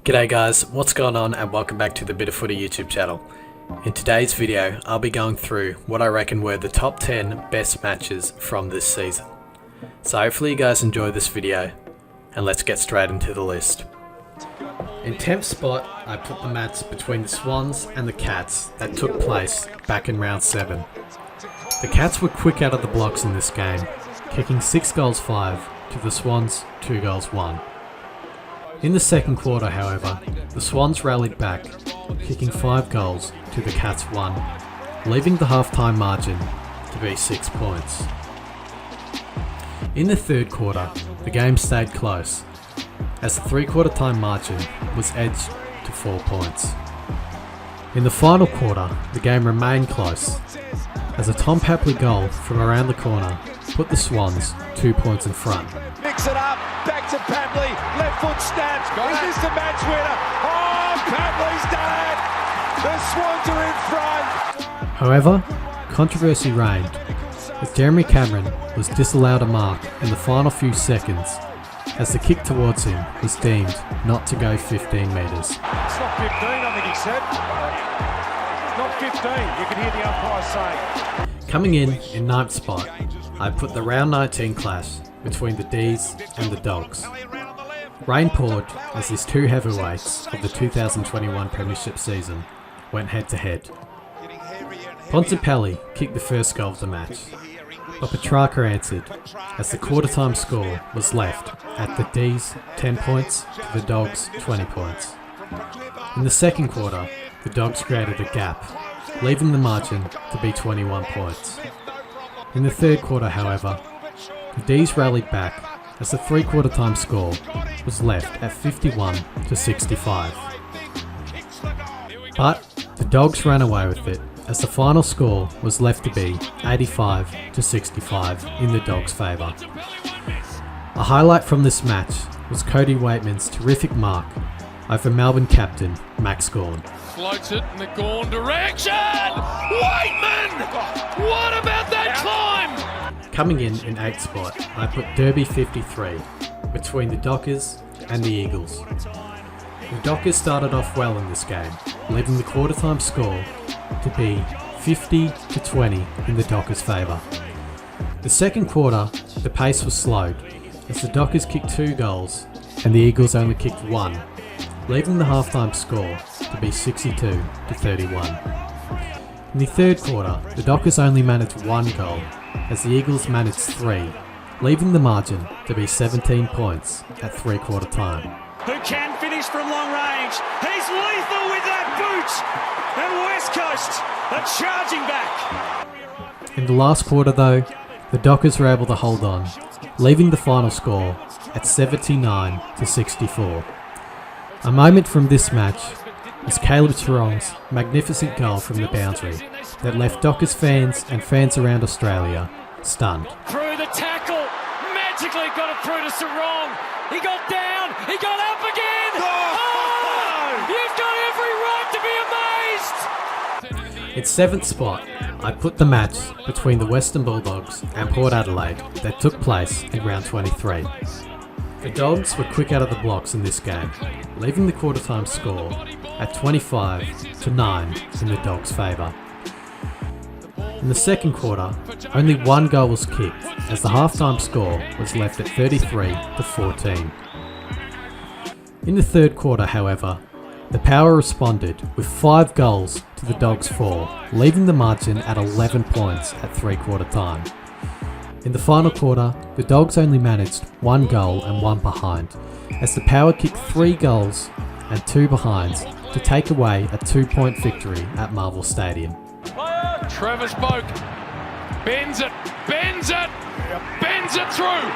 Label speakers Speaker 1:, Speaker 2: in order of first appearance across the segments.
Speaker 1: G'day guys, what's going on and welcome back to the Bit of Footy YouTube channel. In today's video, I'll be going through what I reckon were the top 10 best matches from this season. So hopefully you guys enjoy this video, and let's get straight into the list. In 10th spot, I put the match between the Swans and the Cats that took place back in round 7. The Cats were quick out of the blocks in this game, kicking 6 goals 5 to the Swans 2 goals 1. In the second quarter, however, the Swans rallied back, kicking 5 goals to the Cats 1, leaving the half-time margin to be 6 points. In the third quarter, the game stayed close, as the three-quarter time margin was edged to 4 points. In the final quarter, the game remained close, as a Tom Papley goal from around the corner put the Swans 2 points in front.
Speaker 2: Mix it up, back to Papley, left foot stabs, is this the match winner? Oh, Papley's done it! The Swans are in front!
Speaker 1: However, controversy reigned, as Jeremy Cameron was disallowed a mark in the final few seconds, as the kick towards him was deemed not to go 15 metres.
Speaker 2: It's not 15, I think he said. Not 15, you can hear the umpire saying.
Speaker 1: Coming in 9th spot, I put the round 19 clash between the D's and the Dogs. Rain poured as these two heavyweights of the 2021 Premiership season went head to head. Pontempelli kicked the first goal of the match, but Petrarca answered as the quarter time score was left at the D's 10 points to the Dogs 20 points. In the second quarter, the Dogs created a gap, leaving the margin to be 21 points. In the third quarter, however, the D's rallied back as the three-quarter time score was left at 51 to 65. But the Dogs ran away with it as the final score was left to be 85 to 65 in the Dogs' favour. A highlight from this match was Cody Waitman's terrific mark over Melbourne captain Max Gawn.
Speaker 3: Floats it in the Gawn direction! Waitman! What about that climb?
Speaker 1: Coming in 8th spot, I put Derby 53 between the Dockers and the Eagles. The Dockers started off well in this game, leaving the quarter time score to be 50 to 20 in the Dockers' favour. The second quarter, the pace was slowed as the Dockers kicked 2 goals and the Eagles only kicked 1, leaving the halftime score to be 62 to 31. In the third quarter, the Dockers only managed 1 goal as the Eagles managed 3, leaving the margin to be 17 points at three-quarter time.
Speaker 4: Who can finish from long range? He's lethal with that boot! And West Coast are charging back.
Speaker 1: In the last quarter though, the Dockers were able to hold on, leaving the final score at 79 to 64. A moment from this match was Caleb Tarong's magnificent goal from the boundary that left Dockers fans and fans around Australia stunned.
Speaker 4: Through the tackle, magically got it through to Sarong. He got down, he got up again. Oh! You've got every right to be amazed.
Speaker 1: In 7th spot, I put the match between the Western Bulldogs and Port Adelaide that took place in round 23. The Dogs were quick out of the blocks in this game, leaving the quarter time score at 25 to 9 in the Dogs' favour. In the second quarter, only 1 goal was kicked as the halftime score was left at 33 to 14. In the third quarter, however, the Power responded with 5 goals to the Dogs' 4, leaving the margin at 11 points at three-quarter time. In the final quarter, the Dogs only managed 1 goal and 1 behind, as the Power kicked 3 goals and 2 behinds to take away a 2-point victory at Marvel Stadium.
Speaker 3: Travis Boak bends it through.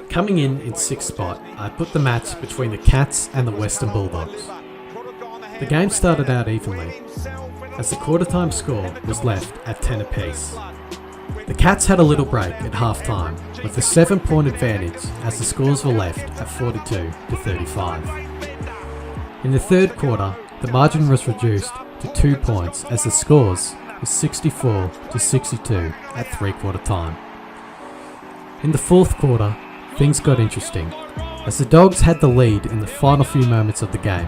Speaker 1: Coming in 6th spot, I put the match between the Cats and the Western Bulldogs. The game started out evenly, as the quarter time score was left at 10 apiece. The Cats had a little break at half time with a 7-point advantage as the scores were left at 42 to 35. In the third quarter, the margin was reduced to 2 points as the scores was 64 to 62 at three-quarter time. In the fourth quarter, things got interesting, as the Dogs had the lead in the final few moments of the game.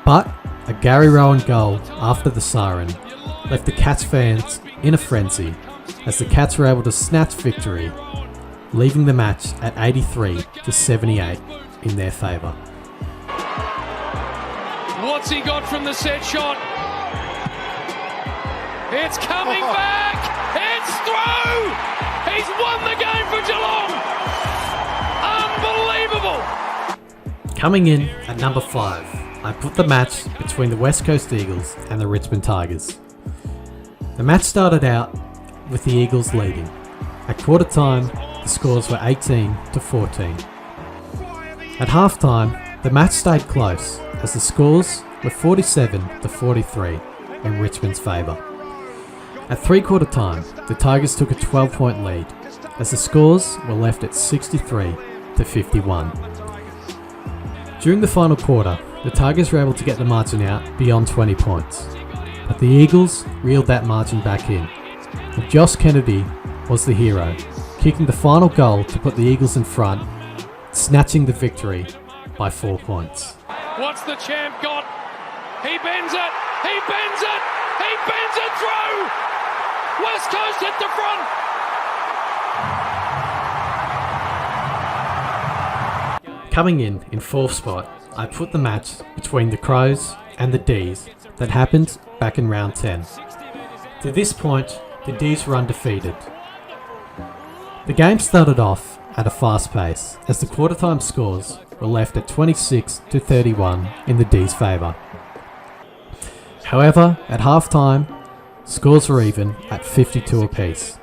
Speaker 1: But a Gary Rowan goal after the siren left the Cats fans in a frenzy, as the Cats were able to snatch victory, leaving the match at 83-78 in their favour.
Speaker 3: What's he got from the set shot? It's coming back! It's through! He's won the game for Geelong! Unbelievable!
Speaker 1: Coming in at number 5, I put the match between the West Coast Eagles and the Richmond Tigers. The match started out with the Eagles leading. At quarter time, the scores were 18-14. At half time, the match stayed close as the scores were 47-43 in Richmond's favour. At 3/4 time, the Tigers took a 12-point lead as the scores were left at 63-51. During the final quarter, the Tigers were able to get the margin out beyond 20 points, but the Eagles reeled that margin back in. And Josh Kennedy was the hero, kicking the final goal to put the Eagles in front, snatching the victory by 4 points.
Speaker 3: What's the champ got? He bends it! He bends it! He bends it through! West Coast hit the front!
Speaker 1: Coming in 4th spot, I put the match between the Crows and the D's that happened back in round 10. To this point, the D's were undefeated. The game started off at a fast pace as the quarter time scores were left at 26-31 in the D's favour. However, at half time, scores were even at 52 apiece.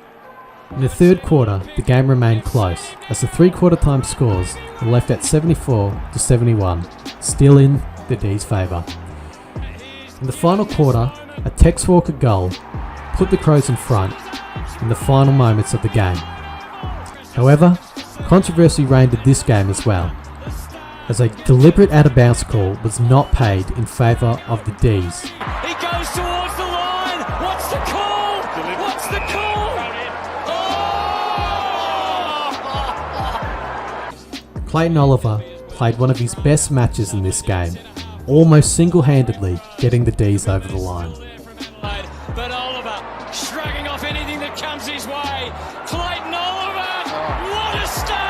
Speaker 1: In the third quarter, the game remained close as the 3/4 time scores were left at 74-71, still in the D's favour. In the final quarter, a Tex Walker goal put the Crows in front in the final moments of the game. However, controversy reigned in this game as well, as a deliberate out-of-bounds call was not paid in favour of the D's.
Speaker 4: He goes towards the line. What's the call? What's the call?
Speaker 1: Clayton Oliver played one of his best matches in this game, almost single-handedly getting the D's over the line.
Speaker 4: But Oliver shrugging off anything that comes his way. Clayton Oliver, what a start!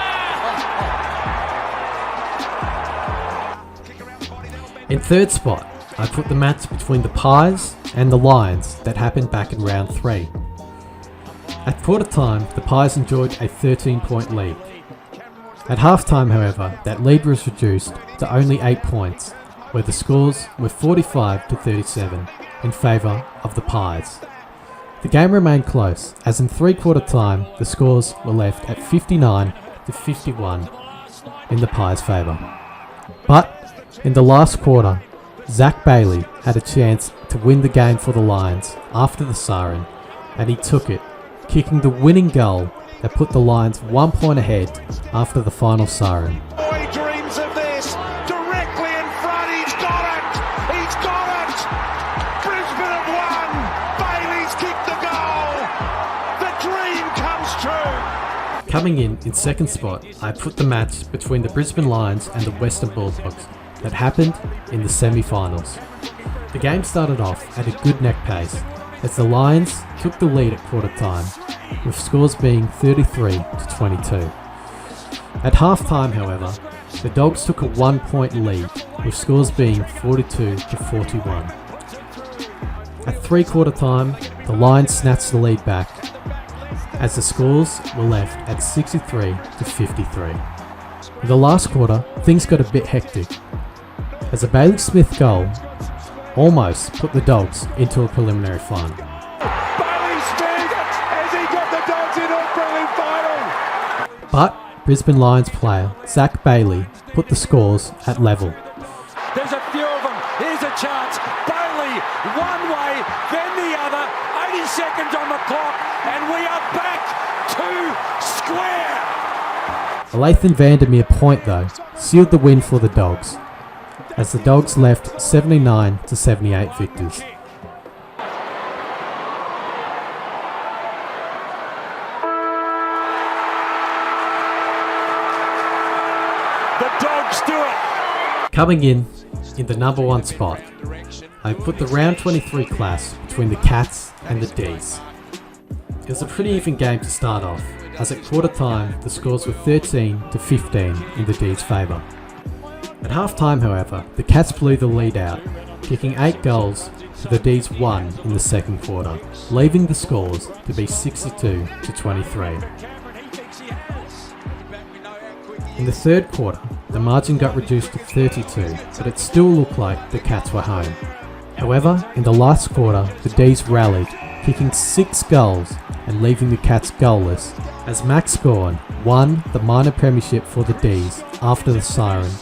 Speaker 1: In 3rd spot, I put the match between the Pies and the Lions that happened back in round 3. At quarter time, the Pies enjoyed a 13-point lead. At half time, however, that lead was reduced to only 8 points, where the scores were 45-37 in favour of the Pies. The game remained close, as in 3/4 time, the scores were left at 59-51 in the Pies' favour. But in the last quarter, Zach Bailey had a chance to win the game for the Lions after the siren, and he took it, kicking the winning goal that put the Lions 1 point ahead after the final siren.
Speaker 2: Oh, he dreams of this. Directly in front, he's got it. He's got it. Brisbane have won. Bailey's kicked the goal. The dream comes true.
Speaker 1: Coming in 2nd spot, I put the match between the Brisbane Lions and the Western Bulldogs that happened in the semi-finals. The game started off at a good neck pace as the Lions took the lead at quarter time, with scores being 33-22. At half time, however, the Dogs took a 1-point lead, with scores being 42-41. At 3/4 time, the Lions snatched the lead back, as the scores were left at 63-53. In the last quarter, things got a bit hectic, as a Bailey Smith goal almost put the Dogs into a preliminary final.
Speaker 2: Bailey Smith, has he got the Dogs into a brilliant final?
Speaker 1: But Brisbane Lions player Zach Bailey put the scores at level.
Speaker 4: There's a few of them. Here's a chance. Bailey, one way, then the other. 80 seconds on the clock, and we are back to square.
Speaker 1: A Lathan Vandermeer point, though, sealed the win for the Dogs, as the Dogs left 79-78 victors.
Speaker 4: The Dogs do it.
Speaker 1: Coming in the number 1 spot, I put the round 23 clash between the Cats and the D's. It was a pretty even game to start off, as at quarter time the scores were 13-15 in the D's favour. At half time, however, the Cats blew the lead out, kicking 8 goals to the D's 1 in the second quarter, leaving the scores to be 62-23. In the third quarter, the margin got reduced to 32, but it still looked like the Cats were home. However, in the last quarter, the D's rallied, kicking 6 goals and leaving the Cats goalless, as Max Gawn won the minor premiership for the D's after the siren,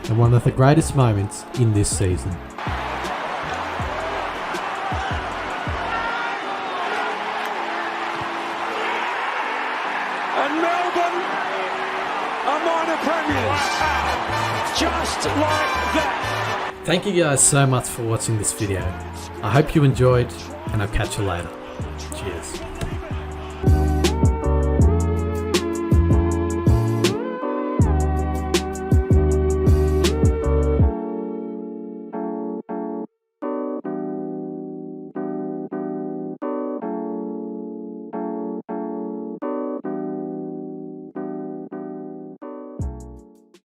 Speaker 1: and one of the greatest moments in this season.
Speaker 4: And Melbourne are minor premiers. Just like that.
Speaker 1: Thank you guys so much for watching this video. I hope you enjoyed, and I'll catch you later. Cheers.